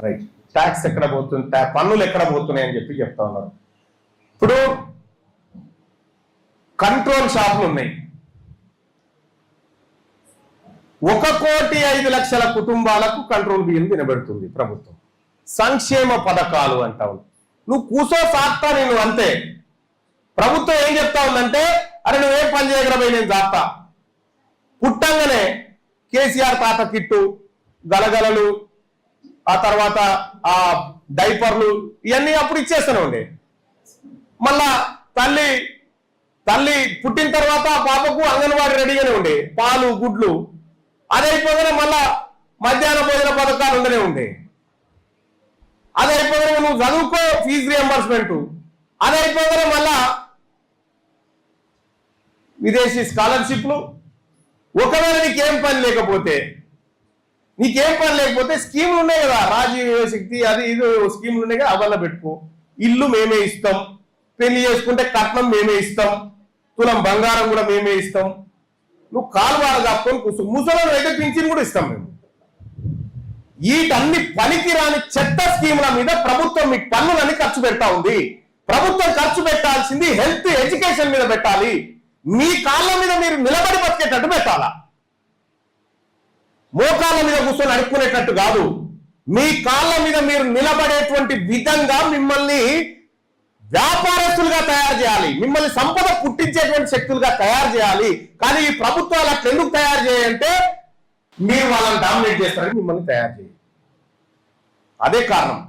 Right, tax ఎక్కడ పోతుంది, పన్నులు ఎక్కడ పోతున్నాయి అని చెప్పి చెప్తా ఉన్నారు. ఇప్పుడు కంట్రోల్ షాపులు ఉన్నాయి, 1,05,00,000 కుటుంబాలకు కంట్రోల్ బియ్యం తినబెడుతుంది ప్రభుత్వం. సంక్షేమ పథకాలు అంటావు, నువ్వు కూసో సాక్తా నేను అంతే. ప్రభుత్వం ఏం చెప్తా ఉందంటే, అరే నువ్వేం పని చేయగలబోయి నేను సాక్తా. పుట్టంగానే కేసీఆర్ తాత కిట్టు, గలగలలు, ఆ తర్వాత ఆ డైపర్లు ఇవన్నీ అప్పుడు ఇచ్చేస్తూనే ఉండే. మళ్ళా తల్లి పుట్టిన తర్వాత పాపకు అంగన్వాడీ రెడీగానే ఉండే, పాలు గుడ్లు. అది అయిపోగానే మళ్ళా మధ్యాహ్న భోజన పథకాలు ఉండనే ఉండే. అది అయిపోగానే నువ్వు చదువుకో ఫీజు రియంబర్స్మెంట్. అది అయిపోగానే మళ్ళా విదేశీ స్కాలర్షిప్లు. ఒకవేళ నీకేం పని లేకపోతే స్కీములు ఉన్నాయి కదా, రాజీవ్ శక్తి అది ఇది స్కీములు ఉన్నాయి కదా, అవల్ల పెట్టుకో. ఇల్లు మేమే ఇస్తాం, పెళ్లి చేసుకుంటే కట్నం మేమే ఇస్తాం, తులం బంగారం కూడా మేమే ఇస్తాం. నువ్వు కాలువారు కప్పుకొని కూర్చో. ముసలి అయితే పింఛన్ కూడా ఇస్తాం మేము. వీటన్ని పనికిరాని చెత్త స్కీముల మీద ప్రభుత్వం మీ పన్నులన్నీ ఖర్చు పెడతా ఉంది. ప్రభుత్వం ఖర్చు పెట్టాల్సింది హెల్త్ ఎడ్యుకేషన్ మీద పెట్టాలి. మీ కాళ్ళ మీద మీరు నిలబడి బతికేటట్టు పెట్టాలా, మోకాళ్ళ మీద కూర్చొని అడుక్కునేటట్టు కాదు. మీ కాళ్ళ మీద మీరు నిలబడేటువంటి విధంగా మిమ్మల్ని వ్యాపారస్తులుగా తయారు చేయాలి, మిమ్మల్ని సంపద పుట్టించేటువంటి శక్తులుగా తయారు చేయాలి. కానీ ఈ ప్రభుత్వాలు అట్లా ఎందుకు తయారు చేయాలంటే, మీరు వాళ్ళని డామినేట్ చేస్తారని మిమ్మల్ని తయారు చేయాలి. అదే కారణం.